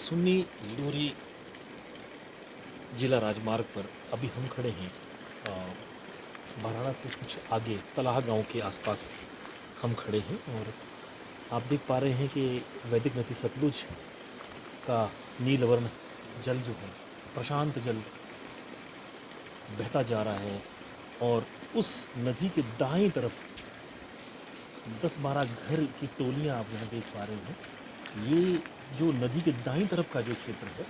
सुन्नी लोरी जिला राजमार्ग पर अभी हम खड़े हैं। बराड़ा से कुछ आगे तलाह गांव के आसपास हम खड़े हैं और आप देख पा रहे हैं कि वैदिक नदी सतलुज का नीलवर्ण जल जो है, प्रशांत जल बहता जा रहा है और उस नदी के दाईं तरफ 10-12 घर की टोलियां आप यहाँ देख पा रहे हैं। ये जो नदी के दाईं तरफ का जो क्षेत्र है,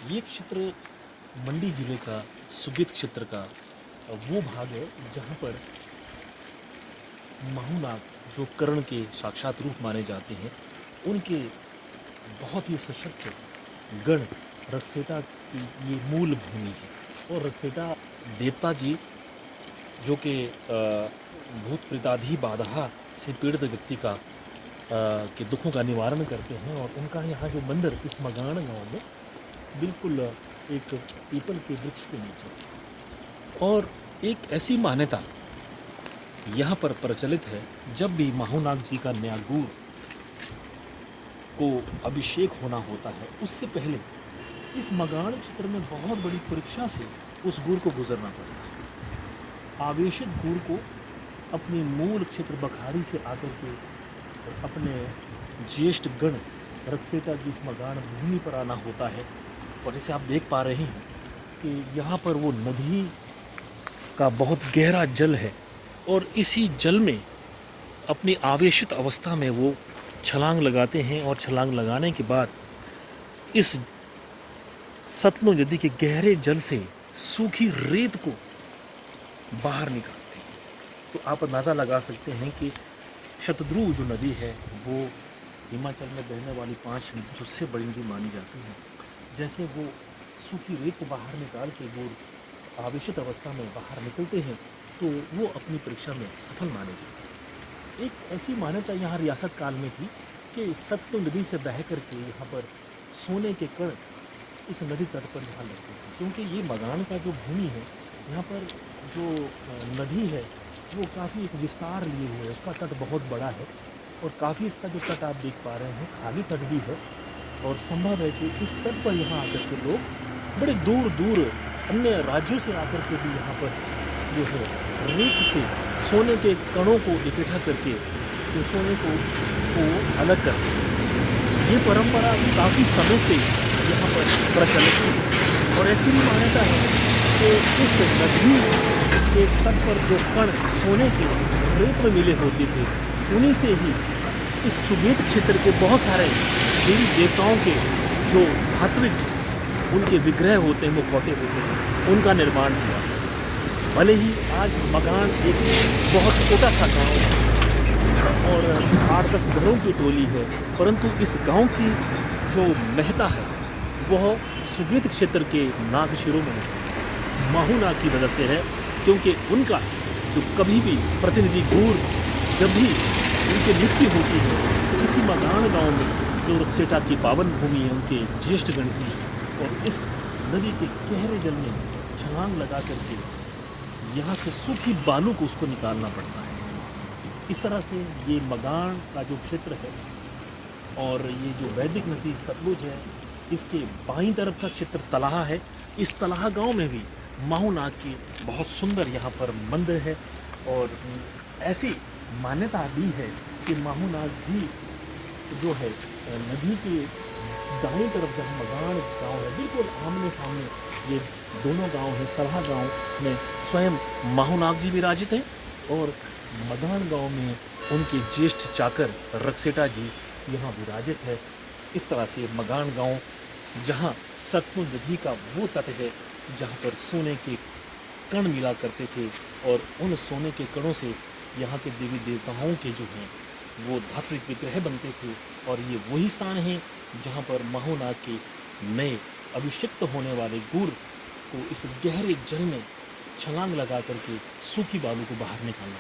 ये क्षेत्र मंडी जिले का सुगीत क्षेत्र का वो भाग है जहाँ पर माहूनाग जो कर्ण के साक्षात रूप माने जाते हैं, उनके बहुत ही सशक्त गण रक्षेटा की ये मूल भूमि है। और रक्षेटा देवता जी जो कि भूत प्रेताधि बाधा से पीड़ित व्यक्ति का के दुखों का निवारण करते हैं। और उनका यहाँ जो मंदिर इस मगाण गांव में बिल्कुल एक पीपल के वृक्ष के नीचे। और एक ऐसी मान्यता यहाँ पर प्रचलित है, जब भी माहूनाग जी का नया गुड़ को अभिषेक होना होता है, उससे पहले इस मगाण क्षेत्र में बहुत बड़ी परीक्षा से उस गुड़ को गुजरना पड़ता है। आवेशित गुड़ को अपने मूल क्षेत्र बखारी से आकर के अपने ज्येष्ठ गण रक्षेता की इस मगाण भूमि पर आना होता है। और जैसे आप देख पा रहे हैं कि यहाँ पर वो नदी का बहुत गहरा जल है और इसी जल में अपनी आवेशित अवस्था में वो छलांग लगाते हैं और छलांग लगाने के बाद इस सतलुज नदी के गहरे जल से सूखी रेत को बाहर निकालते हैं। तो आप अंदाज़ा लगा सकते हैं कि शतद्रु जो नदी है वो हिमाचल में बहने वाली 5 नदी सबसे बड़ी नदी मानी जाती है। जैसे वो सूखी रेत को बाहर निकाल के वो आवेशित अवस्था में बाहर निकलते हैं तो वो अपनी परीक्षा में सफल माने जाते हैं। एक ऐसी मान्यता यहाँ रियासत काल में थी कि सतलुज नदी से बह करके यहाँ पर सोने के कण इस नदी तट पर यहाँ लगते हैं, क्योंकि ये मगाण का जो भूमि है, यहाँ पर जो नदी है वो काफ़ी एक विस्तार लिए हुए है। उसका तट बहुत बड़ा है और काफ़ी इसका जो तट आप देख पा रहे हैं खाली तट भी है। और संभव है कि इस तट पर यहाँ आकर के लोग बड़े दूर दूर अन्य राज्यों से आकर के भी यहाँ पर जो है रेत से सोने के कणों को इकट्ठा करके जो सोने को अलग करते हैं। ये परंपरा काफ़ी समय से यहाँ पर प्रचलित है। और ऐसी भी मान्यता है कि इस नदी के तट पर जो कण सोने के रेत में मिले होते थे, उन्हीं से ही इस सुगीत क्षेत्र के बहुत सारे देवी देवताओं के जो धात्विक उनके विग्रह होते हैं, मुखौटे होते हैं, उनका निर्माण हुआ। भले ही आज मगाण एक बहुत छोटा सा गांव है और 8-10 घरों की टोली है, परंतु इस गांव की जो महत्ता है वह सुगीत क्षेत्र के नागशिरों में माहूनाग की वजह से है। क्योंकि उनका जो कभी भी प्रतिनिधि गुड़ जब भी उनकी मृत्यु होती है तो इसी मगाण गांव में जो रक्षेटा की पावन भूमि है उनके ज्येष्ठ गण की, और इस नदी के गहरे जल में छलांग लगा करके यहाँ से सूखी बालू को उसको निकालना पड़ता है। इस तरह से ये मगाण का जो क्षेत्र है और ये जो वैदिक नदी सतलुज है, इसके बाईं तरफ का क्षेत्र तलाह है। इस तलाह गांव में भी माहूनाग की बहुत सुंदर यहाँ पर मंदिर है। और ऐसी मान्यता भी है कि माहूनाग जी जो है नदी के दाईं तरफ जहाँ मगाण गांव है, बिल्कुल आमने सामने ये दोनों गांव हैं। तलाह गांव में स्वयं माहूनाग जी विराजित हैं और मगाण गांव में उनके ज्येष्ठ चाकर रक्षेटा जी यहाँ विराजित है। इस तरह से मगाण गांव जहाँ सतलुज नदी का वो तट है जहाँ पर सोने के कण मिला करते थे और उन सोने के कणों से यहाँ के देवी देवताओं के जो हैं वो धात्विक विग्रह बनते थे। और ये वही स्थान है जहाँ पर माहूनाग के नए अभिषिक्त होने वाले गुड़ को इस गहरे जल में छलांग लगा करके सूखी बालू को बाहर निकालना।